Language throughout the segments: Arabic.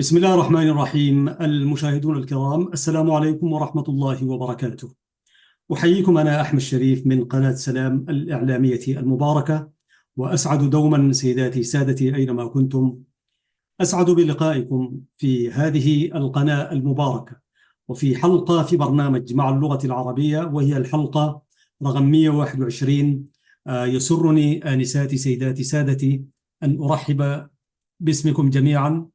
بسم الله الرحمن الرحيم. المشاهدون الكرام، السلام عليكم ورحمة الله وبركاته. أحييكم، أنا أحمد شريف من قناة سلام الإعلامية المباركة، وأسعد دوما سيداتي سادتي أينما كنتم. أسعد بلقائكم في هذه القناة المباركة، وفي حلقة في برنامج مع اللغة العربية، وهي الحلقة رقم 121. يسرني آنساتي سيداتي سادتي أن أرحب باسمكم جميعا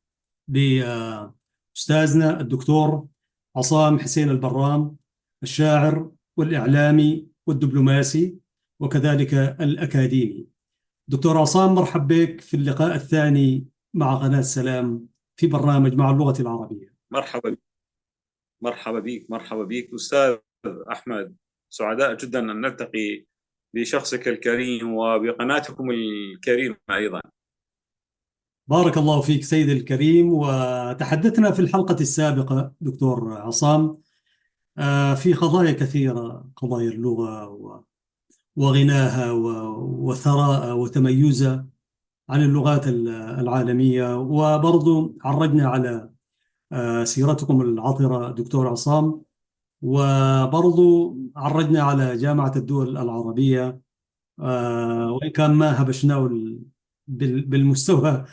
بأستاذنا الدكتور عصام حسين البرام، الشاعر والإعلامي والدبلوماسي وكذلك الأكاديمي. دكتور عصام، مرحب بك في اللقاء الثاني مع قناة سلام في برنامج مع اللغة العربية. مرحبا. مرحبا بك أستاذ أحمد، سعداء جدا أن نلتقي بشخصك الكريم وبقناتكم الكريمة أيضا. بارك الله فيك سيد الكريم. وتحدثنا في الحلقة السابقة دكتور عصام في قضايا كثيرة، قضايا اللغة وغناها وثراء وتميزها عن اللغات العالمية، وبرضو عرجنا على سيرتكم العطرة دكتور عصام، وبرضو عرجنا على جامعة الدول العربية، وإن كان ما هبشناه بالمستوى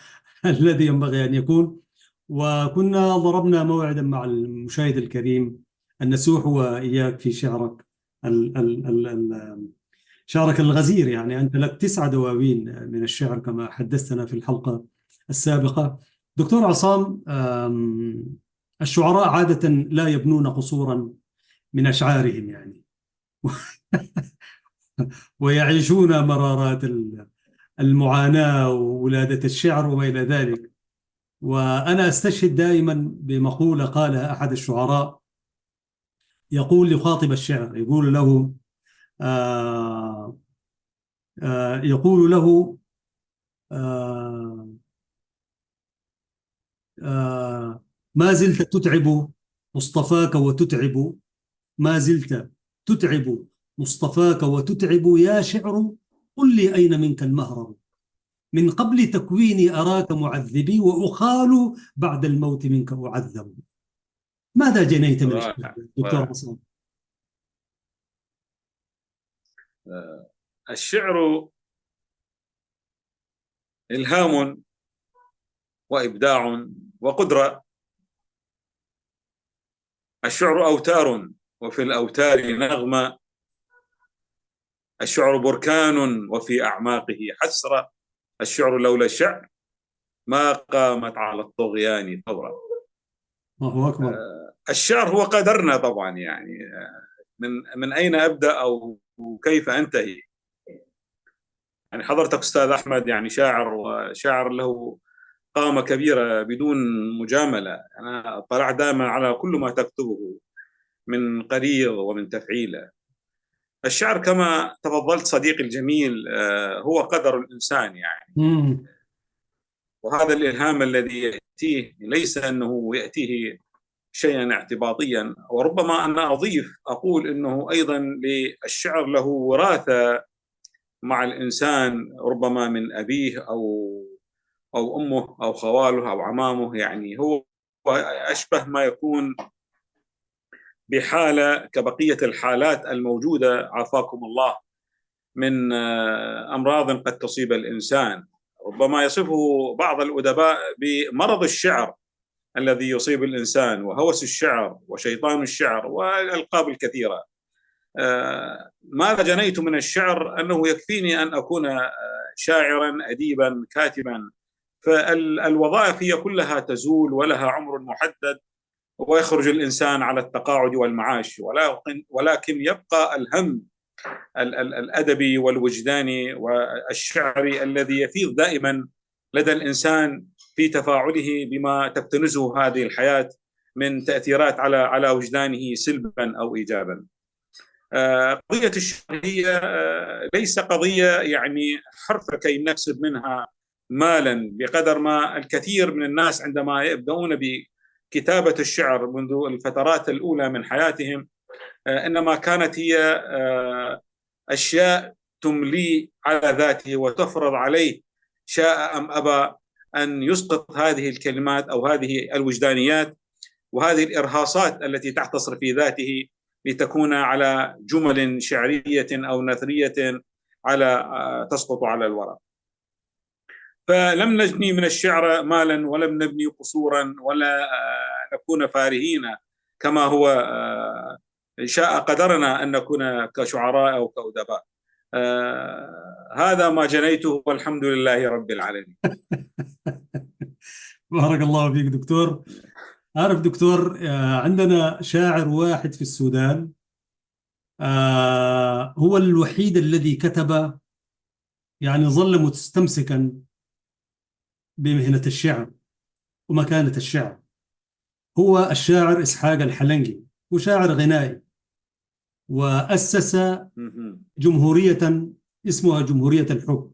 الذي ينبغي أن يكون. وكنا ضربنا موعدا مع المشاهد الكريم أن نسوح وإياك في شعرك شعرك الغزير. يعني أنت لك 9 دواوين من الشعر كما حدثتنا في الحلقة السابقة. دكتور عصام، الشعراء عادة لا يبنون قصورا من أشعارهم، يعني ويعيشون مرارات المعاناة وولادة الشعر وما إلى ذلك. وأنا أستشهد دائما بمقولة قالها أحد الشعراء، يقول يخاطب الشعر، يقول له آه يقول له آه ما زلت تتعب مصطفاك وتتعب، ما زلت تتعب مصطفاك وتتعب يا شعر، قل لي أين منك المهرب، من قبل تكويني أراك معذبي، وأخال بعد الموت منك أعذب. ماذا جنيت من الشعر دكتور عصام؟ الشعر إلهام وإبداع وقدرة. الشعر أوتار وفي الأوتار نغمة. الشعر بركان وفي أعماقه حسرة. الشعر لولا الشعر ما قامت على الطغيان ثورة. الله أكبر. الشعر هو قدرنا طبعا، يعني من أين أبدأ أو كيف أنتهي؟ يعني حضرتك أستاذ أحمد يعني شاعر، وشاعر له قامة كبيرة بدون مجاملة. أنا طلع دائما على كل ما تكتبه من قرير ومن تفعيله. الشعر كما تفضلت صديقي الجميل هو قدر الإنسان يعني. وهذا الإلهام الذي يأتيه ليس أنه يأتيه شيئا اعتباطيا، وربما أنا أضيف أقول أنه أيضا للشعر له وراثة مع الإنسان، ربما من أبيه أو أمه أو خواله أو عمامه. يعني هو أشبه ما يكون بحالة كبقية الحالات الموجودة عافاكم الله من أمراض قد تصيب الإنسان. ربما يصفه بعض الأدباء بمرض الشعر الذي يصيب الإنسان، وهوس الشعر وشيطان الشعر والألقاب الكثيرة. ماذا جنيت من الشعر؟ أنه يكفيني أن أكون شاعرا أديبا كاتبا، فالوظائف هي كلها تزول ولها عمر محدد، ويخرج الإنسان على التقاعد والمعاش، ولكن يبقى الهم الأدبي والوجداني والشعري الذي يفيض دائما لدى الإنسان في تفاعله بما تكتنزه هذه الحياة من تأثيرات على وجدانه سلبا أو إيجابا. قضية الشعر هي ليس قضية يعني حرفة كي نكسب منها مالا، بقدر ما الكثير من الناس عندما يبدأون بكتابة الشعر منذ الفترات الأولى من حياتهم إنما كانت هي أشياء تملي على ذاته وتفرض عليه شاء أم أبى أن يسقط هذه الكلمات أو هذه الوجدانيات وهذه الإرهاصات التي تحتصر في ذاته لتكون على جمل شعرية أو نثرية على تسقط على الورق. فلم نجني من الشعر مالا ولم نبني قصورا ولا نكون فارهين كما هو شاء قدرنا أن نكون كشعراء أو كأدباء. هذا ما جنيته والحمد لله رب العالمين. بارك الله فيك دكتور. عارف دكتور، عندنا شاعر واحد في السودان، هو الوحيد الذي كتب، يعني ظل مستمسكا بمهنة الشعر ومكانة الشعر. هو الشاعر إسحاق الحلنجي، وشاعر غنائي، وأسس جمهورية اسمها جمهورية الحب.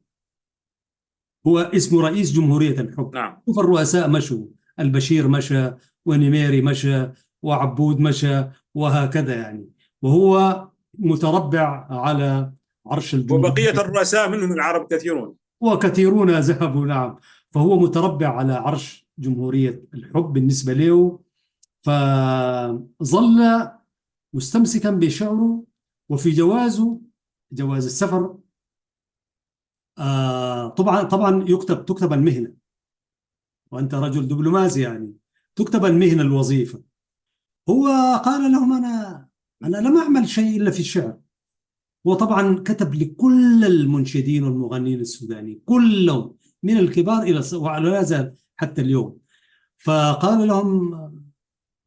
هو اسمه رئيس جمهورية الحب. نعم. فالرؤساء مشوا، البشير مشى، ونميري مشى، وعبود مشى، وهكذا يعني. وهو متربع على عرش الجمهورية، وبقية الرؤساء منهم العرب كثيرون، وكثيرون ذهبوا. نعم. فهو متربع على عرش جمهورية الحب بالنسبة له، فظل مستمسكا بشعره. وفي جوازه، جواز السفر، طبعا تكتب المهنة، وأنت رجل دبلوماسي يعني، تكتب المهنة الوظيفة. هو قال لهم أنا لم أعمل شيء إلا في الشعر. وطبعا كتب لكل المنشدين والمغنين السودانيين كلهم، من الكبار إلى ولا زال حتى اليوم. فقال لهم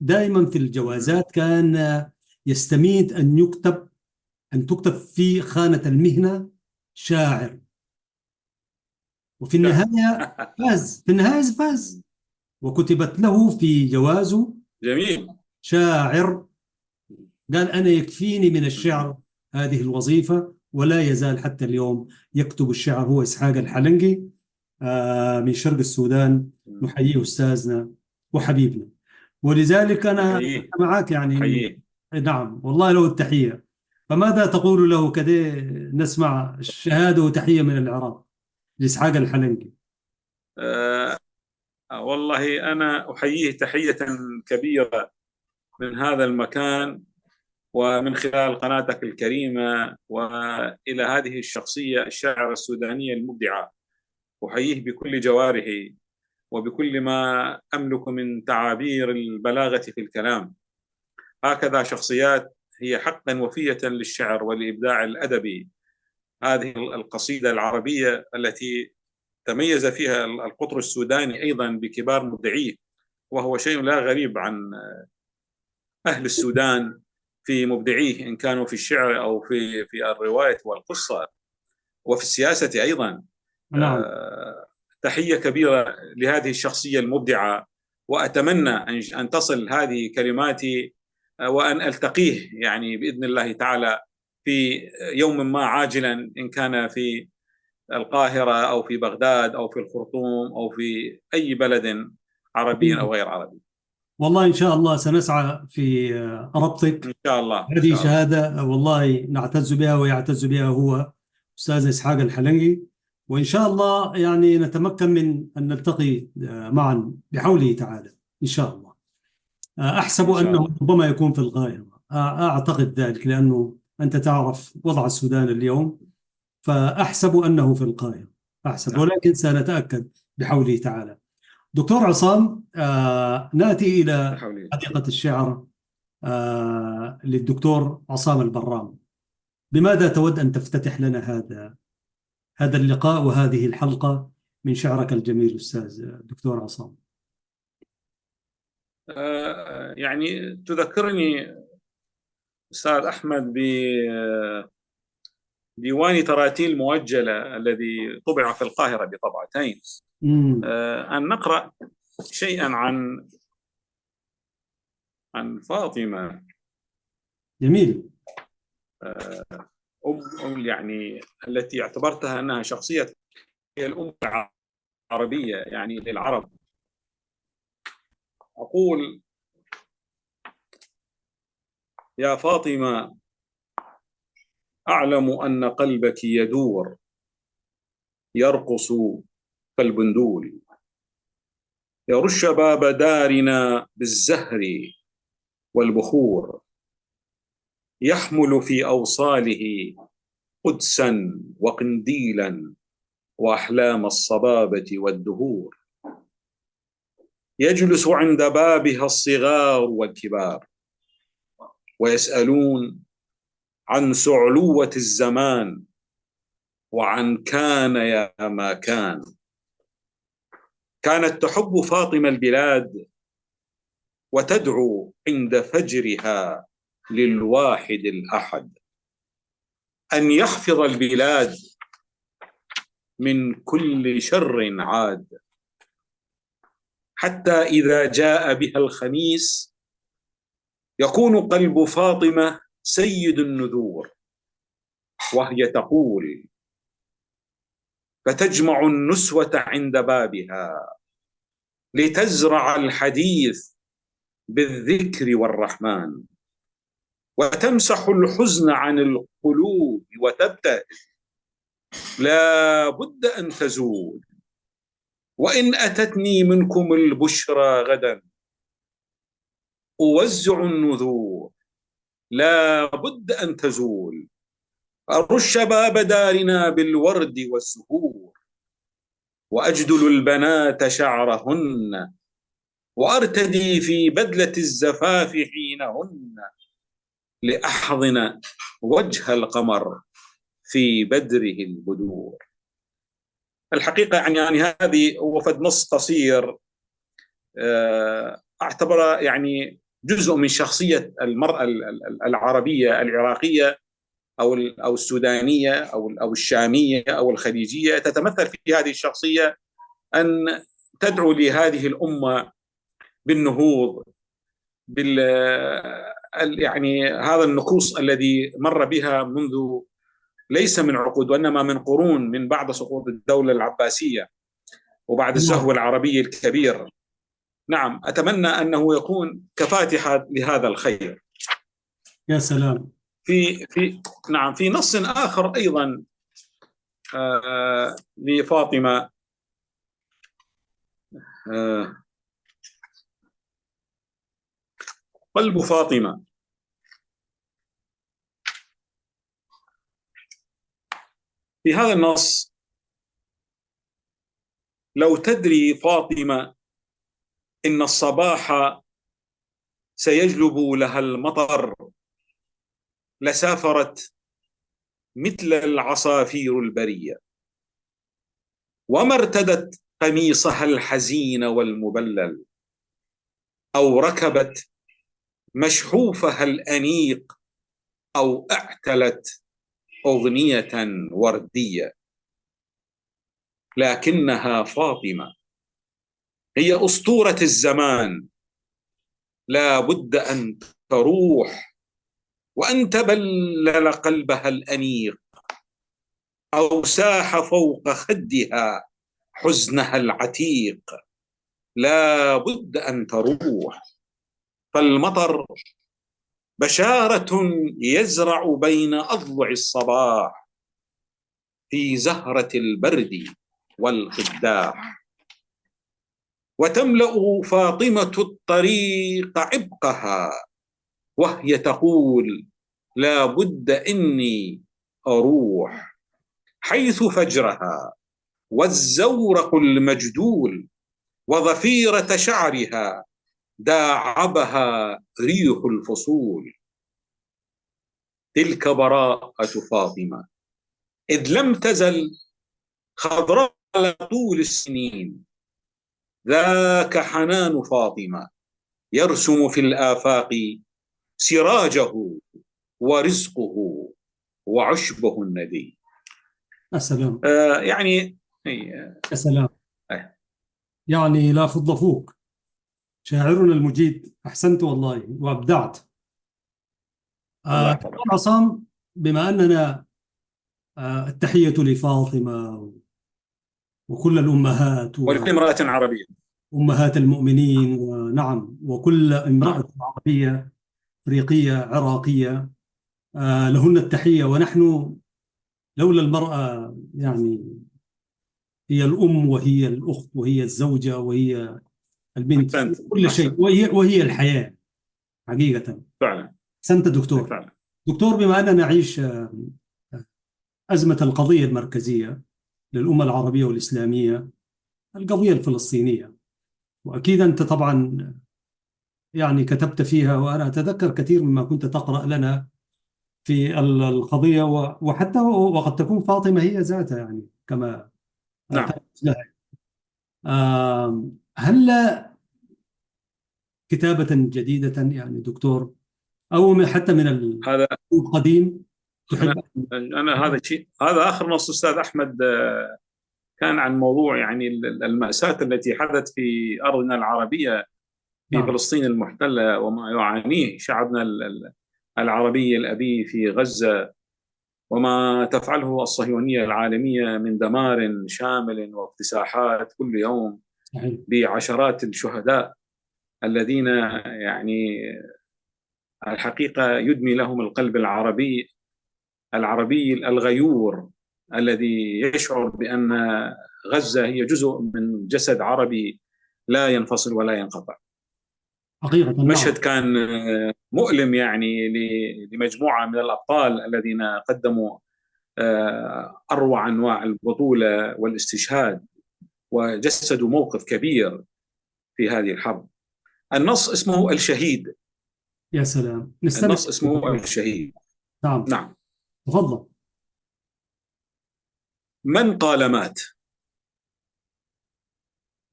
دائما في الجوازات كان يستميت أن تكتب في خانة المهنة شاعر، وفي النهاية فاز. في النهاية فاز، وكتبت له في جوازه جميل، شاعر. قال أنا يكفيني من الشعر هذه الوظيفة، ولا يزال حتى اليوم يكتب الشعر. هو إسحاق الحلنجي من شرق السودان. نحييه أستاذنا وحبيبنا، ولذلك أنا معك يعني. حييه. نعم والله له التحية. فماذا تقول له كده؟ نسمع الشهادة وتحية من العراق لإسحاق الحلنجي. والله أنا أحييه تحية كبيرة من هذا المكان ومن خلال قناتك الكريمة، وإلى هذه الشخصية الشاعرة السودانية المبدعة. أحييه بكل جوارحي وبكل ما أملك من تعابير البلاغة في الكلام. هكذا شخصيات هي حقا وفية للشعر والإبداع الأدبي. هذه القصيدة العربية التي تميز فيها القطر السوداني أيضا بكبار مبدعيه، وهو شيء لا غريب عن أهل السودان في مبدعيه، إن كانوا في الشعر أو في الرواية والقصة وفي السياسة أيضا. نعم. تحية كبيرة لهذه الشخصية المبدعة، وأتمنى أن تصل هذه كلماتي وأن ألتقيه يعني بإذن الله تعالى في يوم ما عاجلا، إن كان في القاهرة أو في بغداد أو في الخرطوم أو في أي بلد عربي أو غير عربي. والله إن شاء الله سنسعى في ربطك. إن شاء الله. هذه شهادة والله نعتز بها ويعتز بها هو أستاذ إسحاق الحلنجي. وإن شاء الله يعني نتمكن من أن نلتقي معا بحوله تعالى إن شاء الله. أحسب أنه ربما يكون في القاهرة، أعتقد ذلك، لأنه أنت تعرف وضع السودان اليوم، فأحسب أنه في القاهرة، أحسب، ولكن سنتأكد بحوله تعالى. دكتور عصام، نأتي إلى حديقة الشعر للدكتور عصام البرام. بماذا تود أن تفتتح لنا هذا اللقاء وهذه الحلقة من شعرك الجميل أستاذ دكتور عصام؟ يعني تذكرني أستاذ أحمد بديوان تراتيل موجلة الذي طبع في القاهرة بطبعتين، أن نقرأ شيئا عن فاطمة. جميل. يعني التي اعتبرتها أنها شخصية هي الأم العربية يعني للعرب. أقول: يا فاطمة، أعلم أن قلبك يدور يرقص كالبندول، يرش باب دارنا بالزهر والبخور، يحمل في أوصاله قدسا وقنديلا وأحلام الصبابة والدهور. يجلس عند بابها الصغار والكبار، ويسألون عن سعلوة الزمان وعن كان يا ما كان. كانت تحب فاطمة البلاد، وتدعو عند فجرها للواحد الأحد أن يحفظ البلاد من كل شر عاد. حتى إذا جاء بها الخميس يكون قلب فاطمة سيد النذور، وهي تقول، فتجمع النسوة عند بابها لتزرع الحديث بالذكر والرحمن، وتمسح الحزن عن القلوب وتبتهج، لا بد أن تزول. وإن أتتني منكم البشرى غدا أوزع النذور، لا بد أن تزول. أرش باب دارنا بالورد والزهور، وأجدل البنات شعرهن، وأرتدي في بدلة الزفاف حينهن، لأحضن وجه القمر في بدره البدور. الحقيقة يعني هذه وفد نص قصير أعتبره يعني جزء من شخصية المرأة العربية العراقية أو السودانية أو الشامية أو الخليجية. تتمثل في هذه الشخصية أن تدعو لهذه الأمة بالنهوض، يعني هذا النكوص الذي مر بها منذ ليس من عقود وإنما من قرون، من بعد سقوط الدولة العباسية وبعد الزهو العربي الكبير. نعم، أتمنى أنه يكون كفاتحة لهذا الخير. يا سلام. نعم، في نص آخر أيضا لفاطمة، قلب فاطمة. في هذا النص: لو تدري فاطمة إن الصباح سيجلب لها المطر، لسافرت مثل العصافير البرية، وما ارتدت قميصها الحزين والمبلل، أو ركبت مشحوفها الأنيق، أو اعتلت أغنية وردية. لكنها فاطمة هي أسطورة الزمان، لا بد أن تروح وأن تبلل قلبها الأنيق، أو ساح فوق خدها حزنها العتيق. لا بد أن تروح. فالمطر بشارة يزرع بين أضلع الصباح، في زهرة البرد والقداح. وتملأ فاطمة الطريق عبقها، وهي تقول، لا بد إني أروح. حيث فجرها والزورق المجدول وضفيرة شعرها داعبها ريح الفصول. تلك براءة فاطمة، إذ لم تزل خضراء على طول السنين. ذاك حنان فاطمة يرسم في الآفاق سراجه ورزقه وعشبه الندي. السلام. يعني يا سلام. يعني لا فض فوق شاعرنا المجيد. أحسنت والله وأبدعت. دكتور عصام، بما أننا التحية لفاطمة وكل الأمهات ولكل امرأة عربية، أمهات المؤمنين، ونعم وكل امرأة عربية أفريقية عراقية، لهن التحية. ونحن لولا المرأة يعني هي الأم وهي الأخت وهي الزوجة وهي البنت أحسنت. كل شيء، أحسنت. وهي الحياة حقيقة. فعلا. أحسنت دكتور. فعلا. دكتور، بما أننا نعيش أزمة القضية المركزية للأمة العربية والإسلامية، القضية الفلسطينية، وأكيد أنت طبعا يعني كتبت فيها، وأنا أتذكر كثير مما كنت تقرأ لنا في القضية، وحتى وقد تكون فاطمة هي ذاتها يعني كما نعم. ترمز لها. هل كتابة جديدة يعني دكتور، أو حتى من هذا القديم أنا تحب؟ أنا هذا الشيء، هذا آخر نص أستاذ أحمد كان عن موضوع يعني المأساة التي حدث في أرضنا العربية في نعم. فلسطين المحتلة، وما يعانيه شعبنا العربي الأبي في غزة، وما تفعله الصهيونية العالمية من دمار شامل واغتساحات كل يوم صحيح. بعشرات الشهداء الذين يعني الحقيقة يدمي لهم القلب العربي الغيور، الذي يشعر بأن غزة هي جزء من جسد عربي لا ينفصل ولا ينقطع. حقيقة مشهد نعم. كان مؤلم يعني لمجموعة من الأبطال الذين قدموا أروع أنواع البطولة والاستشهاد، وجسدوا موقف كبير في هذه الحرب. النص اسمه الشهيد. يا سلام، نستمع. النص اسمه الشهيد. نعم. نعم. تفضل. من قال مات؟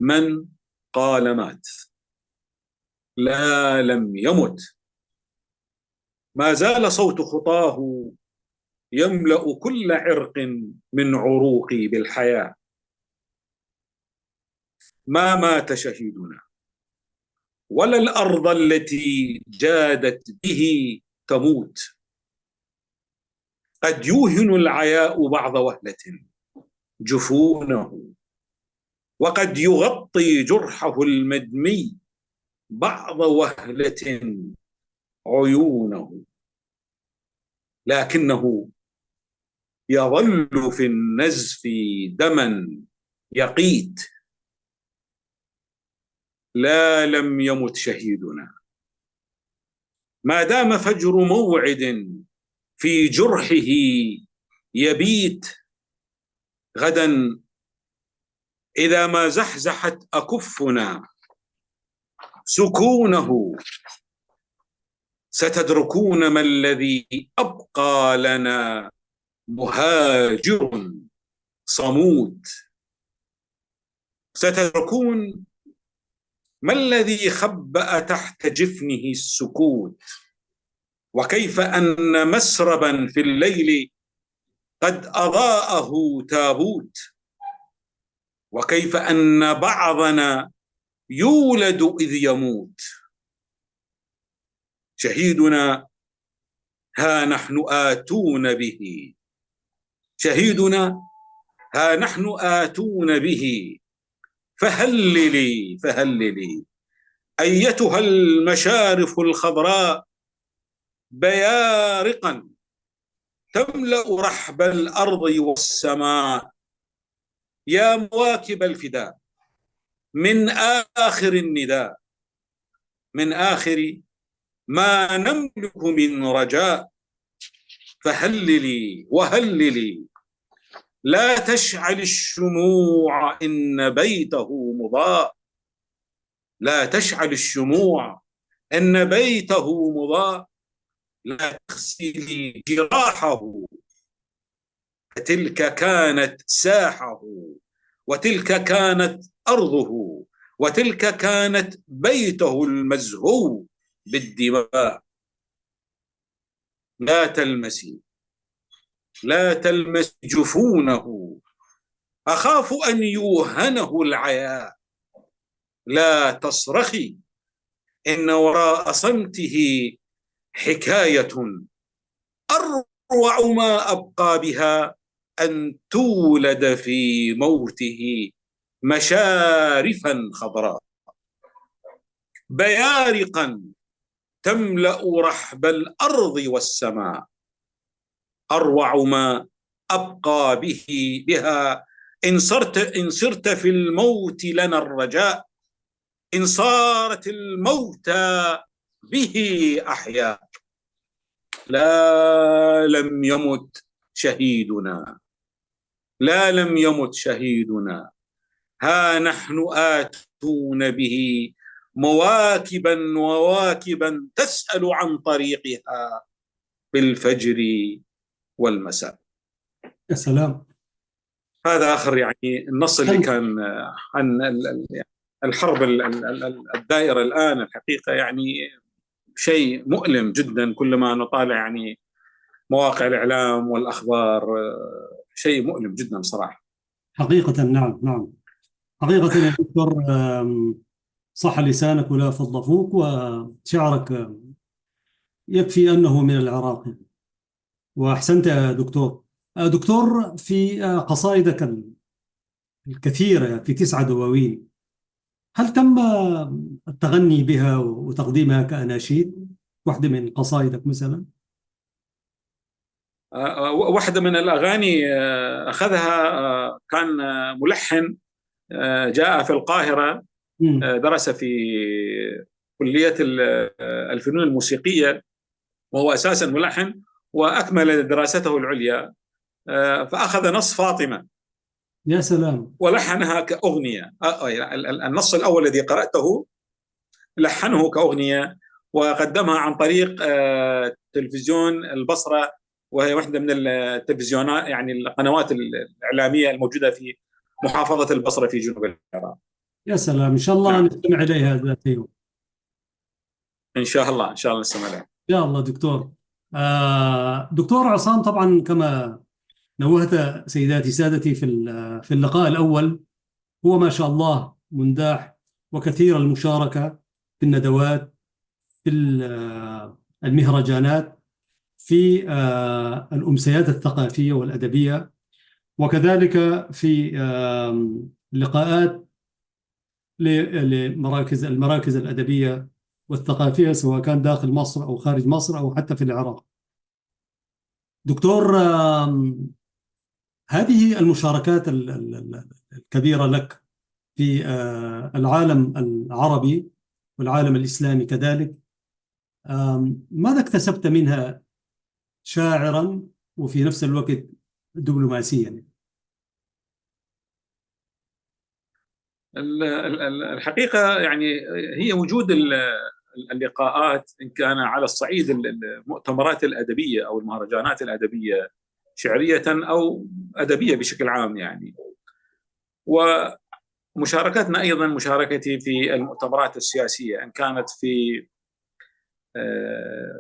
من قال مات؟ لا، لم يمت. ما زال صوت خطاه يملأ كل عرق من عروقي بالحياة. ما مات شهيدنا، ولا الأرض التي جادت به تموت. قد يوهن العياء بعض وهلة جفونه، وقد يغطي جرحه المدمي بعض وهلة عيونه، لكنه يظل في النزف دما يقيت. لا، لم يمت شهيدنا، ما دام فجر موعد في جرحه يبيت. غدا إذا ما زحزحت أكفنا سكونه، ستدركون ما الذي أبقى لنا مهاجر صمود. ستدركون ما الذي خبأ تحت جفنه السكوت، وكيف أن مسربا في الليل قد أضاءه تابوت، وكيف أن بعضنا يولد إذ يموت. شهيدنا ها نحن آتون به، شهيدنا ها نحن آتون به. فهللي فهللي أيتها المشارف الخضراء بيارقا تملأ رحب الأرض والسماء. يا مواكب الفداء من آخر النداء، من آخر ما نملك من رجاء. فهللي وهللي لا تشعل الشموع إن بيته مضاء. لا تشعل الشموع إن بيته مضاء. لا تغسلي جراحه، تلك كانت ساحه، وتلك كانت أرضه، وتلك كانت بيته المزهو بالدماء. لا تلمسي، لا تلمس جفونه، أخاف أن يوهنه العياء. لا تصرخي، إن وراء صمته حكاية أروع ما أبقى بها أن تولد في موته مشارفا خضراء بيارقا تملأ رحب الأرض والسماء. أروع ما أبقى بها إن صرت في الموت لنا الرجاء. إن صارت الموتى به أحياء، لا لم يمت شهيدنا، لا لم يمت شهيدنا، ها نحن آتون به مواكبا وواكبا تسأل عن طريقها بالفجر والمساء. يا سلام. هذا آخر يعني النص اللي أحسنت. كان عن الحرب الدائرة الآن. الحقيقة يعني شيء مؤلم جدا كلما نطالع يعني مواقع الإعلام والأخبار، شيء مؤلم جدا صراحة. حقيقة نعم نعم. حقيقة يا دكتور، صح لسانك ولا فض فوق، وشعرك يكفي أنه من العراق. وأحسنت يا دكتور. دكتور، في قصائدك الكثيرة في 9 دواوين، هل تم التغني بها وتقديمها كأناشيد؟ واحدة من قصائدك مثلا. واحدة من الأغاني أخذها كان ملحن جاء في القاهرة، مم. درس في كلية الفنون الموسيقية، وهو أساسا ملحن، وأكمل دراسته العليا، فأخذ نص فاطمة يا سلام. ولحنها كأغنية. النص الأول الذي قرأته لحنه كأغنية وقدمها عن طريق تلفزيون البصرة، وهي واحدة من التلفزيونات يعني القنوات الإعلامية الموجودة في محافظة البصرة في جنوب العراق. يا سلام، إن شاء الله نعم، نستمع إليها ذات يوم. إن شاء الله إن شاء الله نستمع لها. يا الله دكتور. دكتور عصام، طبعا كما نوهت سيداتي سادتي في اللقاء الأول، هو ما شاء الله منداح وكثير المشاركة في الندوات، في المهرجانات، في الأمسيات الثقافية والأدبية، وكذلك في لقاءات المراكز الأدبية والثقافية، سواء كان داخل مصر أو خارج مصر أو حتى في العراق. دكتور، هذه المشاركات الكبيرة لك في العالم العربي والعالم الإسلامي كذلك، ماذا اكتسبت منها شاعرا وفي نفس الوقت دبلوماسيا؟ الحقيقة يعني هي وجود اللقاءات، إن كان على الصعيد المؤتمرات الأدبية أو المهرجانات الأدبية شعرية أو أدبية بشكل عام يعني، ومشاركتنا أيضا مشاركتي في المؤتمرات السياسية، إن كانت في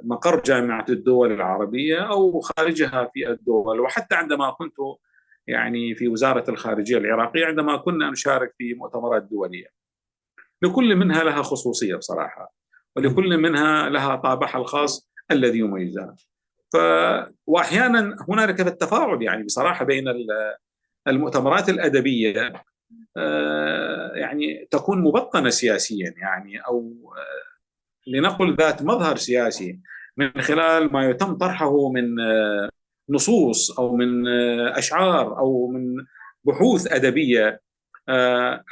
مقر جامعة الدول العربية أو خارجها في الدول، وحتى عندما كنت يعني في وزارة الخارجية العراقية عندما كنا نشارك في مؤتمرات دولية. لكل منها لها خصوصية بصراحة، ولكل منها لها طابعها الخاص الذي يميزها. وأحيانا هنالك التفاعل يعني بصراحة بين المؤتمرات الأدبية يعني تكون مبطنة سياسيا يعني، أو لنقل ذات مظهر سياسي، من خلال ما يتم طرحه من نصوص أو من أشعار أو من بحوث أدبية،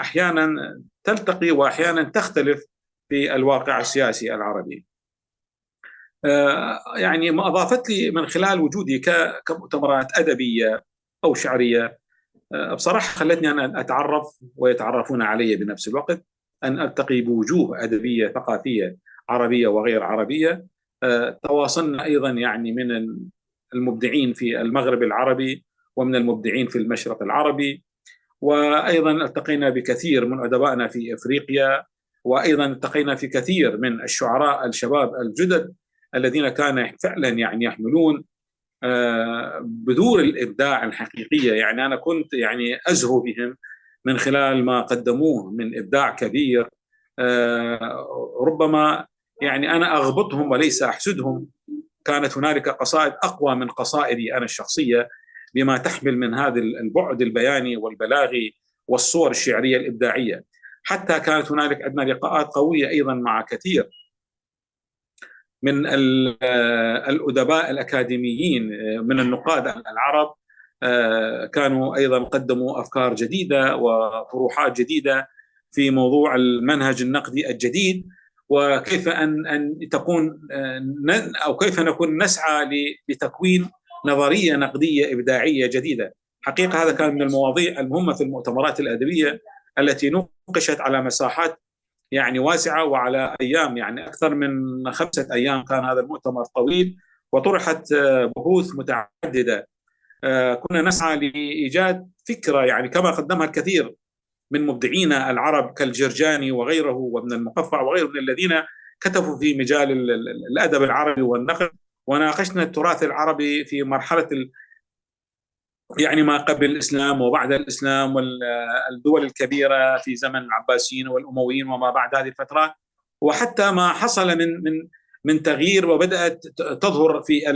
أحيانا تلتقي وأحيانا تختلف في الواقع السياسي العربي. يعني ما أضافت لي من خلال وجودي كمؤتمرات أدبية أو شعرية، بصراحة خلتني أن أتعرف ويتعرفون علي بنفس الوقت، أن ألتقي بوجوه أدبية ثقافية عربية وغير عربية. تواصلنا أيضا يعني من المبدعين في المغرب العربي ومن المبدعين في المشرق العربي، وأيضا التقينا بكثير من أدبائنا في إفريقيا، وأيضا التقينا في كثير من الشعراء الشباب الجدد الذين كانوا فعلا يعني يحملون بذور الإبداع الحقيقية. يعني أنا كنت يعني أزهو بهم من خلال ما قدموه من إبداع كبير. ربما يعني أنا أغبطهم وليس أحسدهم، كانت هنالك قصائد أقوى من قصائدي أنا الشخصية بما تحمل من هذا البعد البياني والبلاغي والصور الشعرية الإبداعية. حتى كانت هنالك عندنا لقاءات قوية أيضا مع كثير من الأدباء الأكاديميين من النقاد العرب، كانوا أيضا قدموا أفكار جديدة وطروحات جديدة في موضوع المنهج النقدي الجديد، وكيف أن تكون أو كيف نكون نسعى لتكوين نظرية نقدية إبداعية جديدة. حقيقة هذا كان من المواضيع المهمة في المؤتمرات الأدبية التي نوقشت على مساحات يعني واسعة وعلى أيام، يعني أكثر من 5 أيام كان هذا المؤتمر طويل، وطرحت بحوث متعددة. كنا نسعى لإيجاد فكرة يعني كما قدمها الكثير من مبدعينا العرب كالجرجاني وغيره وابن المقفع وغيره من الذين كتبوا في مجال الأدب العربي والنقد، وناقشنا التراث العربي في مرحلة يعني ما قبل الإسلام وبعد الإسلام والدول الكبيرة في زمن العباسيين والأمويين وما بعد هذه الفترات، وحتى ما حصل من تغيير وبدأت تظهر في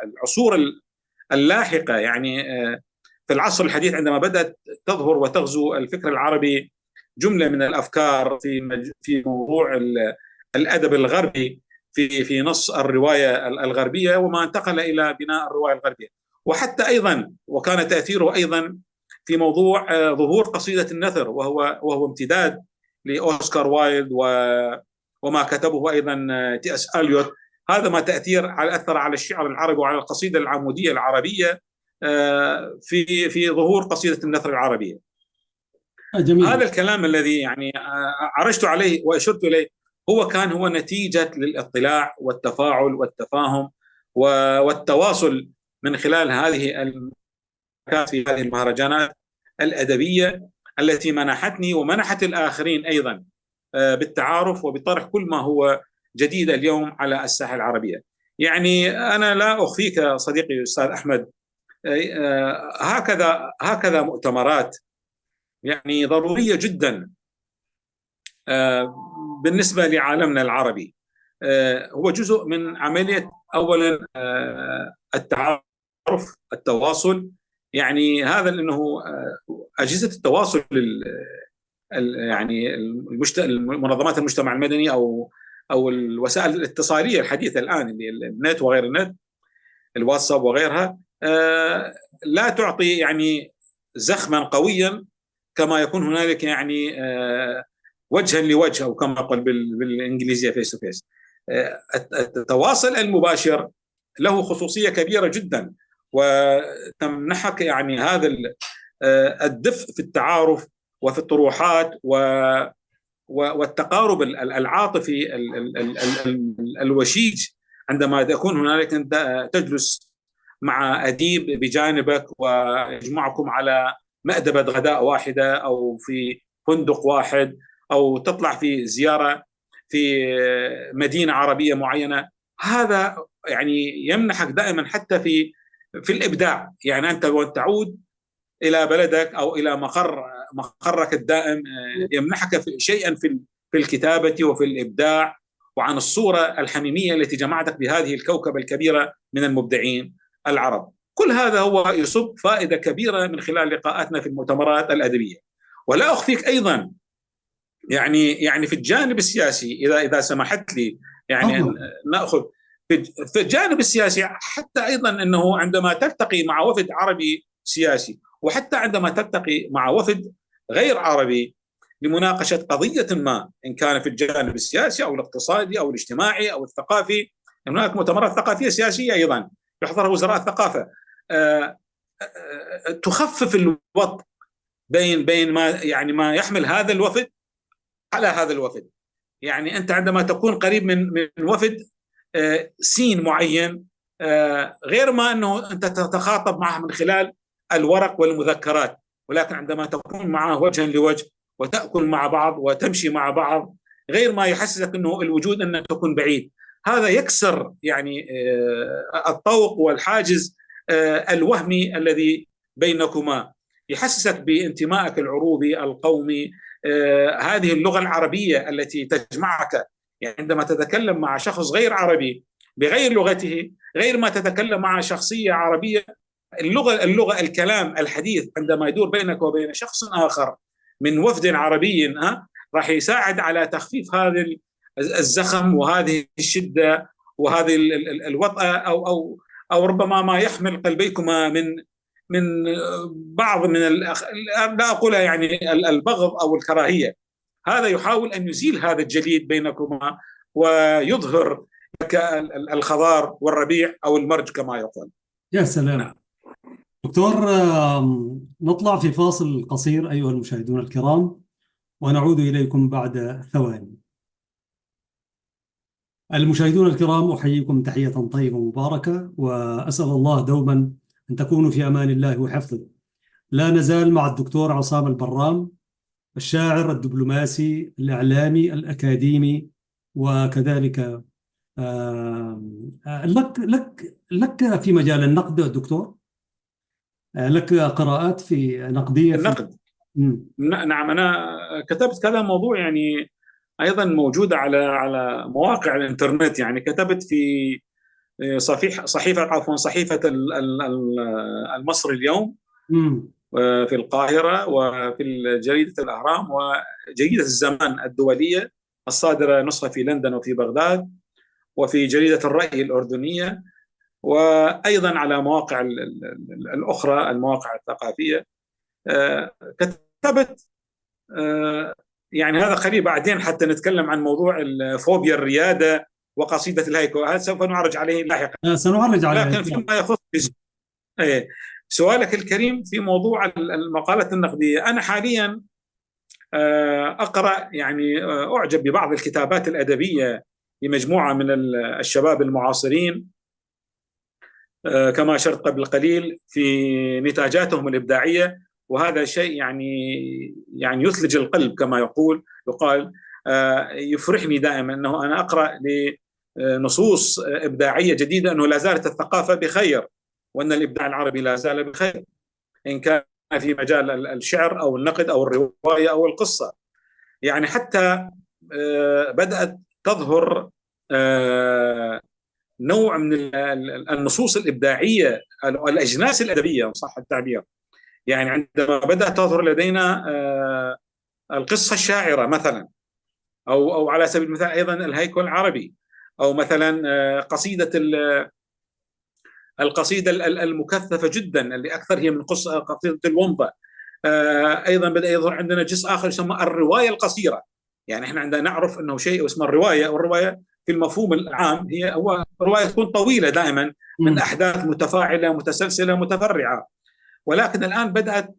العصور اللاحقة، يعني في العصر الحديث عندما بدأت تظهر وتغزو الفكر العربي جملة من الأفكار في موضوع الأدب الغربي في نص الرواية الغربية وما انتقل إلى بناء الرواية الغربية. وحتى أيضا وكان تأثيره أيضا في موضوع ظهور قصيدة النثر، وهو امتداد لأوسكار وايلد وما كتبه أيضا تي اس اليوت. هذا ما أثر على الشعر العربي وعلى القصيدة العمودية العربية في ظهور قصيدة النثر العربية. جميل. هذا الكلام الذي يعني عرجت عليه وأشرت إليه هو نتيجة للاطلاع والتفاعل والتفاهم والتواصل من خلال في هذه المهرجانات الأدبية التي منحتني ومنحت الآخرين أيضا بالتعارف وبطرح كل ما هو جديد اليوم على الساحة العربية. يعني أنا لا أخفيك صديقي أستاذ أحمد، هكذا مؤتمرات يعني ضرورية جدا بالنسبة لعالمنا العربي. هو جزء من عملية أولا التعارف، التواصل، يعني هذا لأنه أجهزة التواصل يعني منظمات المجتمع المدني أو الوسائل الاتصالية الحديثة الآن اللي النت وغير النت، الواتساب وغيرها، لا تعطي يعني زخما قويا كما يكون هنالك يعني وجها لوجه، أو كما قل بالإنجليزية فيس تو فيس. التواصل المباشر له خصوصية كبيرة جدا، وتمنحك يعني هذا الدفء في التعارف وفي الطروحات والتقارب العاطفي الوشيج عندما تكون هنالك أنت تجلس مع أديب بجانبك ويجمعكم على مأدبة غداء واحدة أو في فندق واحد، أو تطلع في زيارة في مدينة عربية معينة. هذا يعني يمنحك دائما حتى في الإبداع، يعني أنت تعود إلى بلدك أو إلى مقرك الدائم يمنحك شيئا في الكتابة وفي الإبداع وعن الصورة الحميمية التي جمعتك بهذه الكوكبة الكبيرة من المبدعين العرب. كل هذا هو يصب فائدة كبيرة من خلال لقاءاتنا في المؤتمرات الأدبية. ولا أخفيك أيضا يعني في الجانب السياسي، إذا سمحت لي يعني نأخذ في الجانب السياسي حتى أيضا أنه عندما تلتقي مع وفد عربي سياسي، وحتى عندما تلتقي مع وفد غير عربي لمناقشة قضية ما، إن كان في الجانب السياسي أو الاقتصادي أو الاجتماعي أو الثقافي، هناك مؤتمرات ثقافية سياسية أيضا يحضرها وزراء الثقافة، تخفف الوطء بين ما يحمل هذا الوفد على هذا الوفد. يعني أنت عندما تكون قريب من وفد سين معين، غير ما أنه أنت تتخاطب معه من خلال الورق والمذكرات، ولكن عندما تكون معه وجها لوجه وتأكل مع بعض وتمشي مع بعض، غير ما يحسسك أنه الوجود أنك تكون بعيد. هذا يكسر يعني الطوق والحاجز الوهمي الذي بينكما، يحسسك بانتمائك العروبي القومي. هذه اللغة العربية التي تجمعك، يعني عندما تتكلم مع شخص غير عربي بغير لغته، غير ما تتكلم مع شخصية عربية. اللغة الكلام الحديث عندما يدور بينك وبين شخص آخر من وفد عربي راح يساعد على تخفيف هذا الزخم وهذه الشدة وهذه الوطأة أو ربما ما يحمل قلبيكما من بعض من لا أقولها يعني البغض أو الكراهية. هذا يحاول أن يزيل هذا الجليد بينكما ويظهر لك الخضار والربيع أو المرج كما يقول. يا سلام. نعم. دكتور، نطلع في فاصل قصير أيها المشاهدون الكرام، ونعود إليكم بعد ثواني. المشاهدون الكرام، أحييكم تحية طيبة مباركة، وأسأل الله دوما أن تكونوا في أمان الله وحفظه. لا نزال مع الدكتور عصام البرام، الشاعر الدبلوماسي الإعلامي الأكاديمي، وكذلك لك في مجال النقد دكتور، لك قراءات في نقدية في النقد. نعم، أنا كتبت كذا موضوع يعني أيضا موجودة على مواقع الإنترنت. يعني كتبت في صحيفة المصري اليوم في القاهرة، وفي جريدة الأهرام، وجريدة الزمان الدولية الصادرة نسخة في لندن وفي بغداد، وفي جريدة الرأي الأردنية، وأيضا على مواقع الأخرى، المواقع الثقافية. كتبت يعني هذا قريب بعدين حتى نتكلم عن موضوع الفوبيا الريادة وقصيدة الهيكو، هذا سوف نعرج عليه لاحقا. سنعرج عليه. لكن فيما يخص سؤالك الكريم في موضوع المقالة النقدية، أنا حاليا أقرأ يعني أعجب ببعض الكتابات الأدبية لمجموعة من الشباب المعاصرين، كما أشرت قبل قليل في نتاجاتهم الإبداعية، وهذا شيء يعني يثلج القلب كما يقال. يفرحني دائما أنه أنا أقرأ لنصوص إبداعية جديدة، أنه لا زالت الثقافة بخير، وأن الإبداع العربي لا زال بخير، إن كان في مجال الشعر أو النقد أو الرواية أو القصة. يعني حتى بدأت تظهر نوع من النصوص الإبداعية، الأجناس الأدبية صح التعبير. يعني عندما بدأت تظهر لدينا القصة الشاعرة مثلا، أو على سبيل المثال أيضا الهيكل العربي، أو مثلا القصيدة المكثفة جدا اللي أكثر هي من قصيدة الومضة. أيضا بدأ يظهر عندنا جزء آخر يسمى الرواية القصيرة. يعني إحنا عندنا نعرف أنه شيء اسمه الرواية، والرواية في المفهوم العام هو رواية تكون طويلة دائما من أحداث متفاعلة متسلسلة متفرعة. ولكن الآن بدأت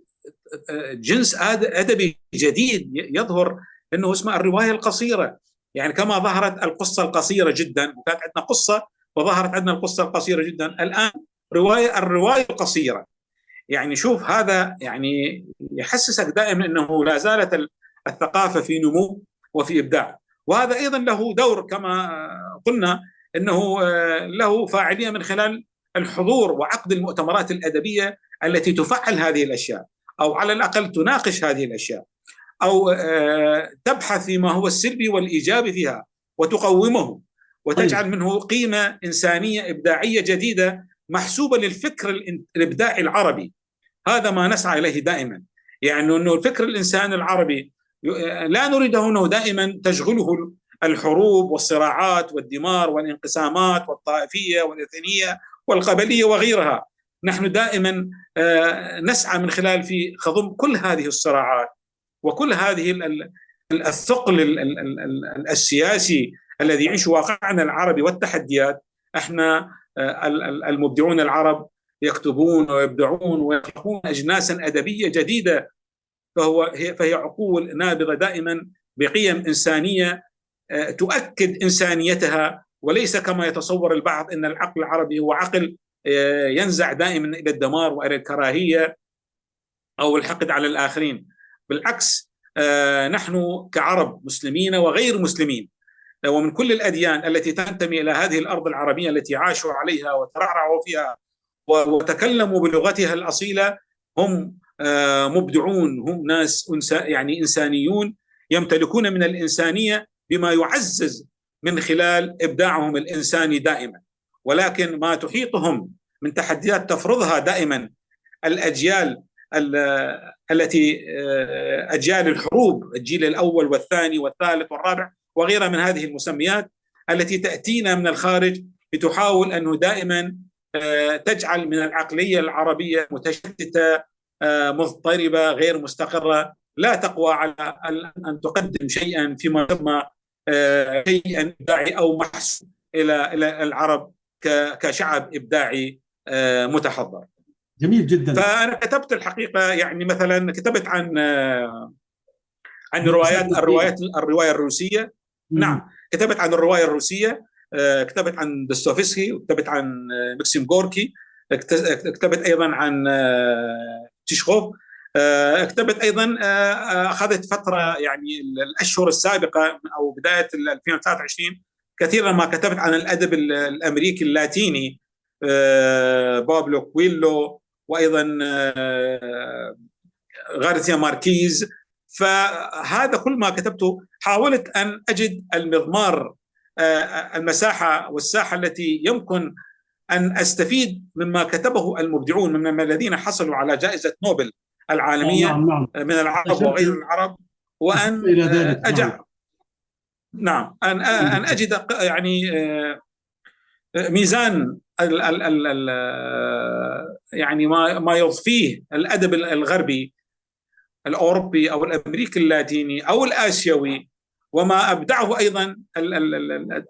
جنس أدبي جديد يظهر أنه اسمه الرواية القصيرة. يعني كما ظهرت القصة القصيرة جدا، وكانت عندنا قصة وظهرت عندنا القصة القصيرة جدا، الآن الرواية القصيرة. يعني شوف، هذا يعني يحسسك دائما أنه لا زالت الثقافة في نمو وفي إبداع. وهذا أيضا له دور كما قلنا، أنه له فاعلية من خلال الحضور وعقد المؤتمرات الأدبية التي تفعل هذه الأشياء، أو على الأقل تناقش هذه الأشياء، أو تبحث فيما هو السلبي والإيجابي فيها وتقومه وتجعل منه قيمة إنسانية إبداعية جديدة محسوبة للفكر الإبداعي العربي. هذا ما نسعى إليه دائما، يعني أنه الفكر الإنساني العربي لا نريده أنه دائما تشغله الحروب والصراعات والدمار والانقسامات والطائفية والإثنية والقبلية وغيرها. نحن دائما نسعى من خلال في خضم كل هذه الصراعات وكل هذه الثقل السياسي الذي يعيش واقعنا العربي والتحديات. احنا المبدعون العرب يكتبون ويبدعون ويخلقون أجناسا أدبية جديدة، فهي عقول نابضة دائما بقيم إنسانية تؤكد إنسانيتها، وليس كما يتصور البعض أن العقل العربي هو عقل ينزع دائما إلى الدمار وإلى الكراهية أو الحقد على الآخرين. بالعكس، نحن كعرب مسلمين وغير مسلمين ومن كل الأديان التي تنتمي إلى هذه الأرض العربية التي عاشوا عليها وترعرعوا فيها وتكلموا بلغتها الأصيلة، هم مبدعون، هم ناس يعني إنسانيون يمتلكون من الإنسانية بما يعزز من خلال إبداعهم الإنساني دائما. ولكن ما تحيطهم من تحديات تفرضها دائما الأجيال التي أجيال الحروب، الجيل الأول والثاني والثالث والرابع وغيرها من هذه المسميات التي تأتينا من الخارج، لتحاول أنه دائما تجعل من العقلية العربية متشتتة، مضطربة، غير مستقرة، لا تقوى على أن تقدم شيئا فيما يسمى شيئا إبداعي أو محسوب إلى العرب كشعب إبداعي متحضر. جميل جدا. فأنا كتبت الحقيقة، يعني مثلا كتبت عن الرواية الروسية. نعم، كتبت عن الرواية الروسية، كتبت عن دوستويفسكي، وكتبت عن مكسيم غوركي، كتبت أيضا عن تشيخوف، كتبت أيضا، أخذت فترة يعني الأشهر السابقة أو بداية 2023 كثيرا ما كتبت عن الأدب الأمريكي اللاتيني، بابلو كويلو، وأيضا غارسيا ماركيز. فهذا كل ما كتبته حاولت أن أجد المضمار، المساحة والساحة التي يمكن أن أستفيد مما كتبه المبدعون من الذين حصلوا على جائزة نوبل العالمية. نعم. من العرب وغير العرب، وأن إلى ذلك. نعم أن أجد يعني ميزان يعني ما يضفيه الأدب الغربي الأوروبي أو الأمريكي اللاتيني أو الآسيوي، وما أبدعه أيضا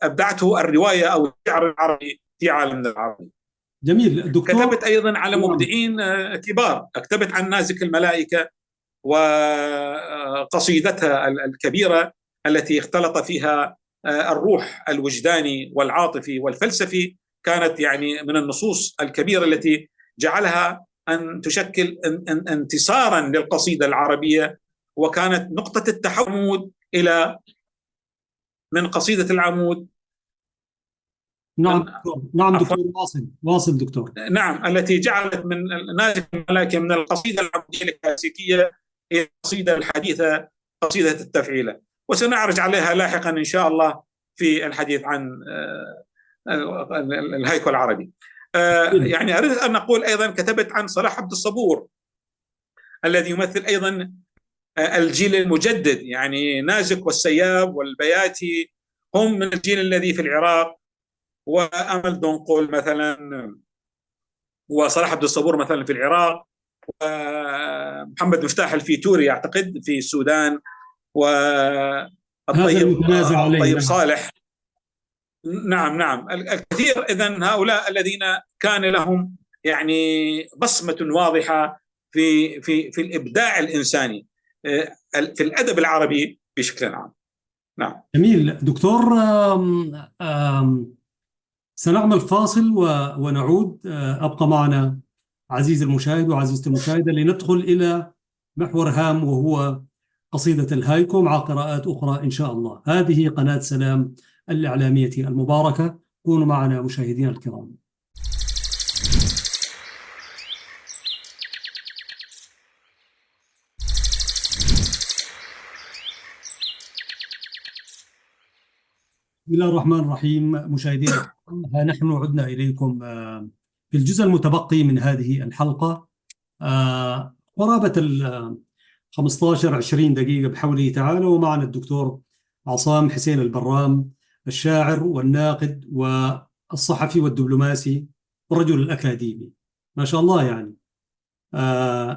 أبدعته الرواية أو الشعر العربي في عالمنا العربي. جميل دكتور. كتبت أيضا على مبدعين كبار، كتبت عن نازك الملائكة وقصيدتها الكبيرة التي اختلط فيها الروح الوجداني والعاطفي والفلسفي، كانت يعني من النصوص الكبيرة التي جعلها أن تشكل انتصارا للقصيدة العربية، وكانت نقطة التحول إلى من قصيدة العمود. نعم دكتور، واصل دكتور. نعم، التي جعلت من نازك الملائكة من القصيدة العمودية الكلاسيكية إلى القصيدة الحديثة، قصيدة التفعيلة، وسنعرج عليها لاحقا إن شاء الله في الحديث عن الهيكل العربي. يعني أريد أن أقول أيضا كتبت عن صلاح عبد الصبور الذي يمثل أيضا الجيل المجدد، يعني نازك والسياب والبياتي هم من الجيل الذي في العراق، وأمل دنقل مثلا، وصلاح عبد الصبور مثلا في العراق، ومحمد مفتاح الفيتوري أعتقد في السودان، والطيب صالح. نعم الكثير. إذن هؤلاء الذين كان لهم يعني بصمة واضحة في الإبداع الإنساني في الأدب العربي بشكل عام. نعم. جميل دكتور. سنعمل فاصل ونعود. أبقى معنا عزيزي المشاهد وعزيزتي المشاهدة لندخل إلى محور هام، وهو قصيدة الهايكو مع قراءات أخرى إن شاء الله. هذه قناة سلام الإعلامية المباركة، كونوا معنا مشاهدينا الكرام. بسم الله الرحمن الرحيم. مشاهدينا ها نحن عدنا إليكم في الجزء المتبقي من هذه الحلقة، قرابة 15-20 دقيقة بحوله تعالى، ومعنا الدكتور عصام حسين البرام، الشاعر والناقد والصحفي والدبلوماسي والرجل الأكاديمي، ما شاء الله يعني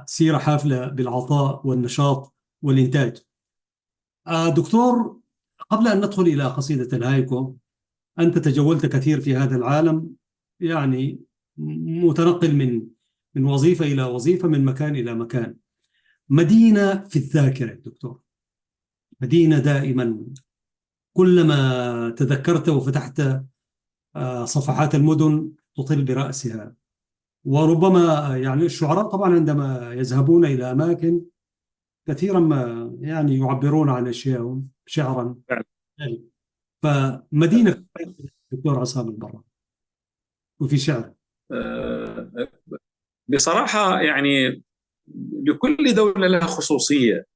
سيرة حافلة بالعطاء والنشاط والإنتاج. دكتور، قبل أن ندخل إلى قصيدة الهايكو، أنت تجولت كثير في هذا العالم، يعني متنقل من وظيفة إلى وظيفة، من مكان إلى مكان. مدينة في الذاكرة دكتور، مدينة دائما كلما تذكرت وفتحت صفحات المدن تطل برأسها. وربما يعني الشعراء طبعا عندما يذهبون إلى أماكن كثيرا ما يعني يعبرون عن أشياء شعرا. فمدينة دكتور عصام البرام وفي شعر. بصراحة يعني لكل دولة لها خصوصية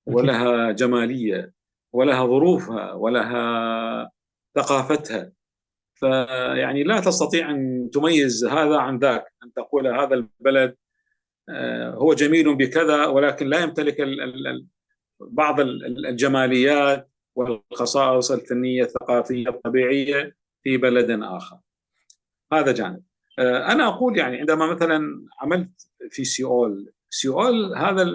ولها جمالية ولها ظروفها ولها ثقافتها، فيعني لا تستطيع أن تميز هذا عن ذاك، أن تقول هذا البلد هو جميل بكذا ولكن لا يمتلك بعض الجماليات والخصائص الفنية الثقافية الطبيعية في بلد آخر. هذا جانب. أنا أقول يعني عندما مثلا عملت في سيول هذا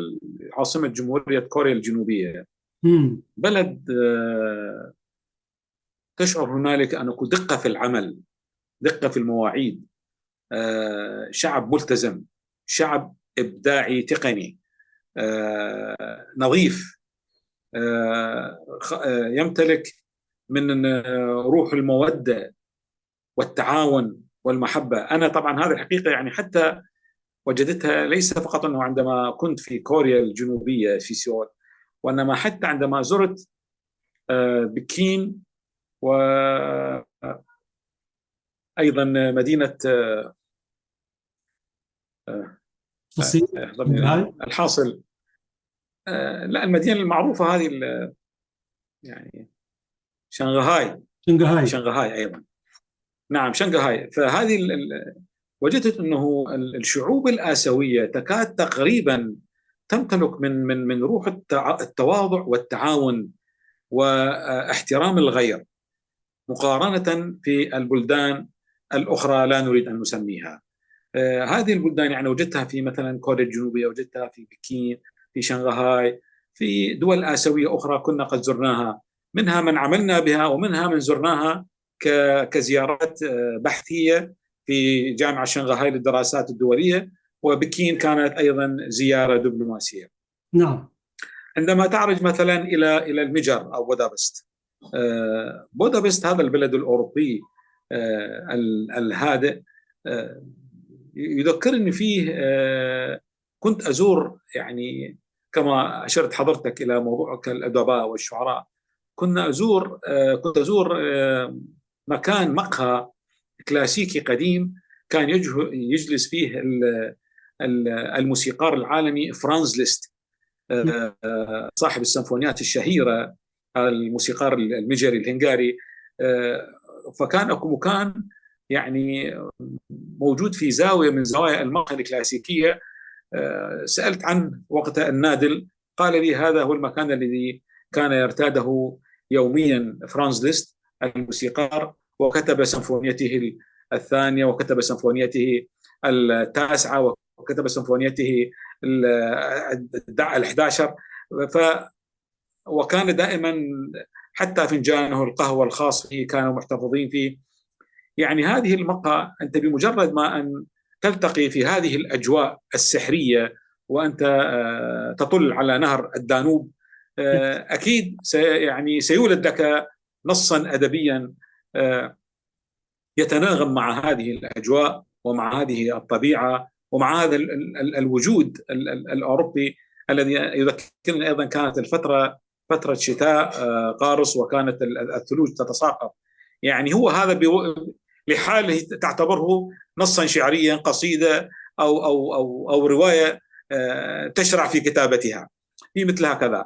عاصمة جمهورية كوريا الجنوبية، بلد تشعر هنالك أن دقة في العمل، دقة في المواعيد، شعب ملتزم، شعب إبداعي تقني، نظيف، يمتلك من روح المودة والتعاون والمحبة. أنا طبعا هذه الحقيقة يعني حتى وجدتها ليس فقط أنه عندما كنت في كوريا الجنوبية في سيول، وإنما حتى عندما زرت بكين، وأيضا مدينة الحاصل، لا المدينة المعروفة هذه يعني شنغهاي أيضا، نعم شنغهاي. فهذه وجدت أنه الشعوب الآسيوية تكاد تقريبا تمتلك من روح التواضع والتعاون واحترام الغير، مقارنة في البلدان الأخرى لا نريد أن نسميها. هذه البلدان يعني وجدتها في مثلا كوريا الجنوبية، وجدتها في بكين، في شنغهاي، في دول آسيوية أخرى كنا قد زرناها، منها من عملنا بها ومنها من زرناها كزيارات بحثية في جامعة شنغهاي للدراسات الدولية، وبكين كانت أيضا زيارة دبلوماسية. نعم. عندما تعرج مثلا إلى المجر أو بودابست، بودابست هذا البلد الأوروبي الهادئ، يذكرني فيه، كنت أزور يعني كما أشرت حضرتك إلى موضوعك الأدباء والشعراء، كنت أزور مكان مقهى كلاسيكي قديم كان يجلس فيه الموسيقار العالمي فرانز ليست، صاحب السيمفونيات الشهيرة، الموسيقار المجري الهنغاري. فكان أكو مكان يعني موجود في زاوية من زوايا المقهى الكلاسيكية، سألت عن وقت النادل، قال لي هذا هو المكان الذي كان يرتاده يوميا فرانز ليست الموسيقار، وكتب سيمفونيته الثانية، وكتب سيمفونيته التاسعة، وكتب سيمفونيته ال11. وكان دائما حتى فنجانه القهوة الخاص به كانوا محتفظين فيه. يعني هذه المقهى أنت بمجرد ما أن تلتقي في هذه الأجواء السحرية وأنت تطل على نهر الدانوب، أكيد يعني سيولد لك نصا أدبيا يتناغم مع هذه الأجواء ومع هذه الطبيعة ومع هذا الوجود الأوروبي الذي يذكرني أيضا كانت الفترة فترة شتاء قارص، وكانت الثلوج تتساقط. يعني هو هذا لحاله تعتبره نصا شعريا، قصيدة أو رواية تشرع في كتابتها في مثل هكذا.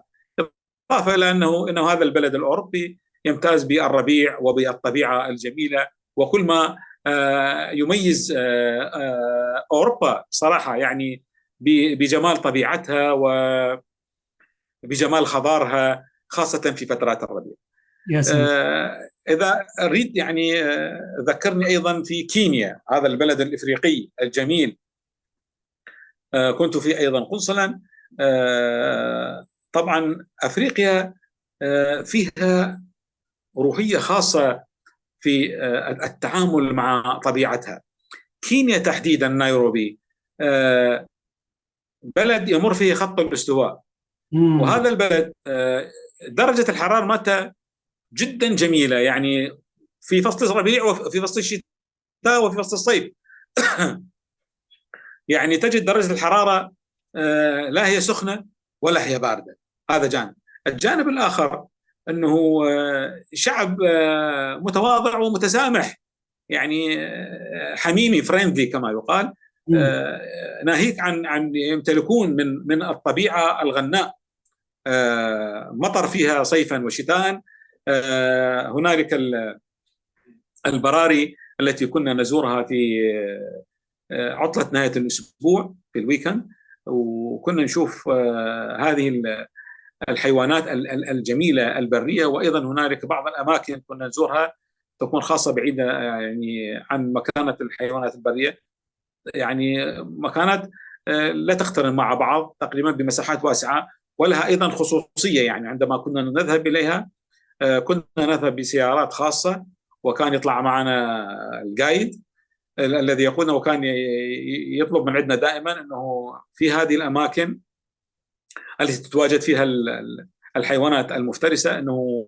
إضافة إلى أنه هذا البلد الأوروبي يمتاز بالربيع وبالطبيعة الجميلة، وكل ما يميز أوروبا صراحة يعني بجمال طبيعتها وبجمال خضارها، خاصة في فترات الربيع. إذا أريد يعني ذكرني أيضا في كينيا، هذا البلد الإفريقي الجميل، كنت فيه أيضا قنصلا. طبعا أفريقيا فيها روحية خاصة في التعامل مع طبيعتها. كينيا تحديدا نيروبي بلد يمر فيه خط الاستواء، وهذا البلد درجة الحرارة مالته جدا جميلة، يعني في فصل الربيع وفي فصل الشتاء وفي فصل الصيف يعني تجد درجة الحرارة لا هي سخنة ولا هي باردة. هذا جانب. الجانب الآخر أنه شعب متواضع ومتسامح، يعني حميمي فريندلي كما يقال، ناهيك عن يمتلكون من الطبيعة الغناء، مطر فيها صيفا وشتاء. هنالك البراري التي كنا نزورها في عطلة نهاية الأسبوع في الويكند، وكنا نشوف هذه الحيوانات الجميلة البرية، وأيضا هنالك بعض الأماكن كنا نزورها تكون خاصة بعيدة يعني عن مكانة الحيوانات البرية، يعني مكانات لا تقترن مع بعض تقريبا بمساحات واسعة، ولها أيضا خصوصية. يعني عندما كنا نذهب إليها كنا نذهب بسيارات خاصة، وكان يطلع معنا الجايد الذي يقودنا، وكان يطلب من عندنا دائما أنه في هذه الأماكن التي تتواجد فيها الحيوانات المفترسة أنه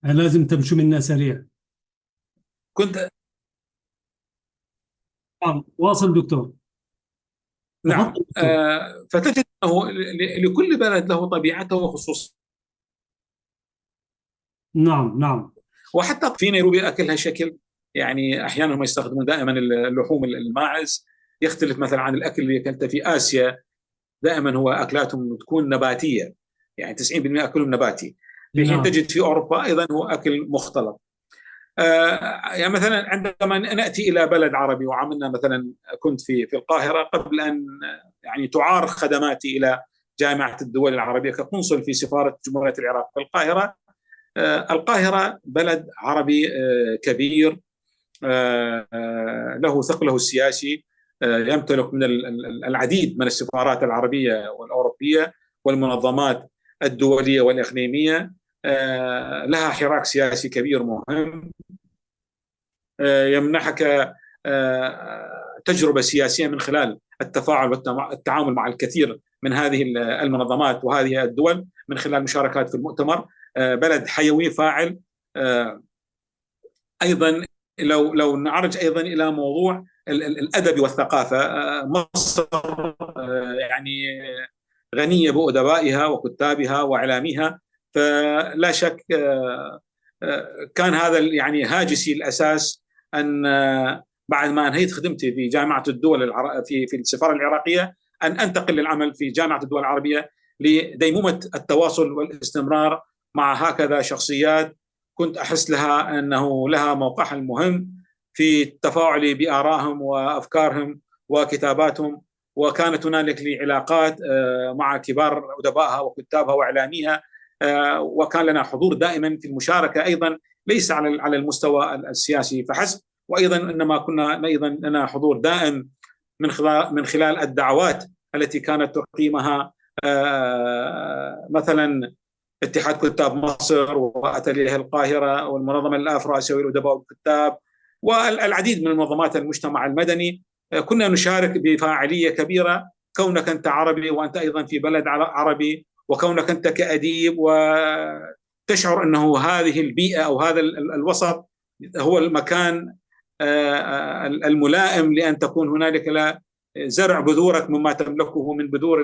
لازم تمشوا منا سريع. كنت. نعم، واصل دكتور. نعم. تفضل دكتور. فتجد أنه لكل بلد له طبيعته وخصوصه، نعم نعم. وحتى في نيروبي أكلها شكل، يعني أحيانا هم يستخدمون دائما اللحوم الماعز، يختلف مثلا عن الأكل اللي أكلته في آسيا. دائما هو أكلاتهم تكون نباتية، يعني 90% أكلهم نباتي، في حين نعم تجد في أوروبا أيضا هو أكل مختلط. يعني مثلا عندما نأتي إلى بلد عربي وعملنا مثلا، كنت في القاهرة قبل أن يعني تعار خدماتي إلى جامعة الدول العربية كقنصل في سفارة جمهورية العراق في القاهرة. القاهرة بلد عربي كبير، له ثقله السياسي، يمتلك من العديد من السفارات العربية والأوروبية والمنظمات الدولية والإقليمية، لها حراك سياسي كبير مهم، يمنحك تجربة سياسية من خلال التفاعل والتعامل مع الكثير من هذه المنظمات وهذه الدول من خلال مشاركات في المؤتمر. بلد حيوي فاعل. أيضا لو نعرج أيضا إلى موضوع الأدب والثقافة، مصر يعني غنية بأدبائها وكتابها وإعلاميها، فلا شك كان هذا يعني هاجسي الأساس أن بعد ما أنهيت خدمتي في جامعة الدول في السفارة العراقية أن أنتقل للعمل في جامعة الدول العربية لديمومة التواصل والاستمرار مع هكذا شخصيات كنت أحس لها أنه لها موقعها المهم في التفاعل بآرائهم وأفكارهم وكتاباتهم، وكانت هنالك لي علاقات مع كبار أدبائها وكتابها وإعلاميها، وكان لنا حضور دائما في المشاركة أيضا ليس على المستوى السياسي فحسب، وأيضا إنما كنا أيضا لنا حضور دائم من خلال الدعوات التي كانت تقيمها مثلا اتحاد كتاب مصر وأتليه القاهرة والمنظمة الأفرو آسيوية للأدباء والكتاب والعديد من منظمات المجتمع المدني. كنا نشارك بفاعلية كبيرة، كونك أنت عربي وأنت أيضا في بلد عربي، وكونك أنت كأديب وتشعر أنه هذه البيئة أو هذا الوسط هو المكان الملائم لأن تكون هنالك زرع بذورك مما تملكه من بذور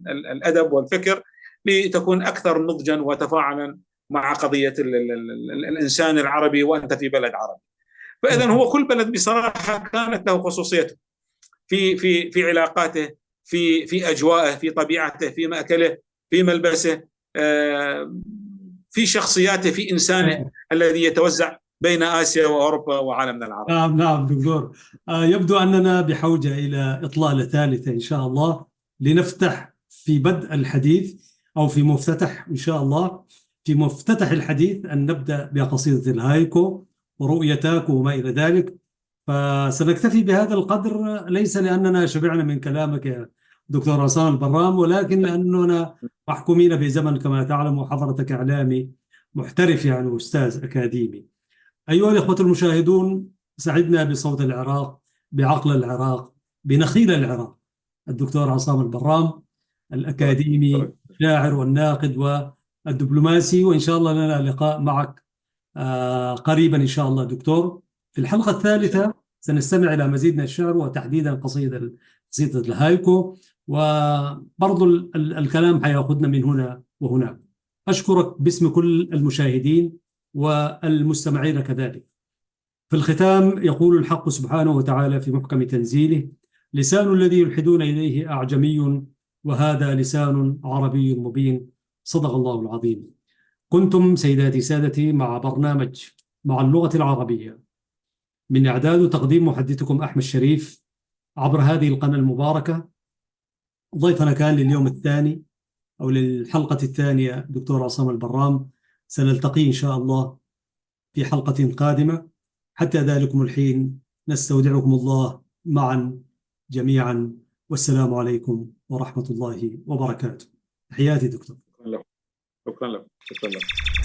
الأدب والفكر، لتكون أكثر نضجا وتفاعلا مع قضية الإنسان العربي وأنت في بلد عربي. فإذا هو كل بلد بصراحة كانت له خصوصيته في علاقاته، في أجوائه، في طبيعته، في مأكله، في ملبسه، في شخصياته، في إنسانه الذي يتوزع بين آسيا وأوروبا وعالمنا العربي. نعم نعم دكتور. يبدو أننا بحوجة إلى إطلالة ثالثة إن شاء الله، لنفتح في بدء الحديث أو في مفتتح إن شاء الله، في مفتتح الحديث أن نبدأ بقصيدة الهايكو ورؤية تاكو وما إلى ذلك. فسنكتفي بهذا القدر، ليس لأننا شبعنا من كلامك يا دكتور عصام البرام، ولكن لأننا محكومين بزمن كما تعلم، وحضرتك إعلامي محترف يعني أستاذ أكاديمي. أيها الإخوة المشاهدون، سعدنا بصوت العراق، بعقل العراق، بنخيل العراق، الدكتور عصام البرام الأكاديمي، الشاعر والناقد والدبلوماسي، وإن شاء الله لنا لقاء معك قريبا إن شاء الله دكتور. في الحلقة الثالثة سنستمع إلى مزيد من الشعر، وتحديدا قصيدة الهايكو، وبرضو الكلام حيأخذنا من هنا وهناك. أشكرك باسم كل المشاهدين والمستمعين كذلك. في الختام يقول الحق سبحانه وتعالى في محكم تنزيله: لسان الذي يلحدون إليه أعجمي وهذا لسان عربي مبين. صدق الله العظيم. كنتم سيداتي سادتي مع برنامج مع اللغة العربية، من إعداد وتقديم محدثكم أحمد شريف عبر هذه القناة المباركة. ضيفنا كان لليوم الثاني أو للحلقة الثانية دكتور عصام البرام. سنلتقي إن شاء الله في حلقة قادمة. حتى ذلكم الحين نستودعكم الله معا جميعا، والسلام عليكم ورحمة الله وبركاته. تحياتي دكتور. شكرا لك. شكرا لك.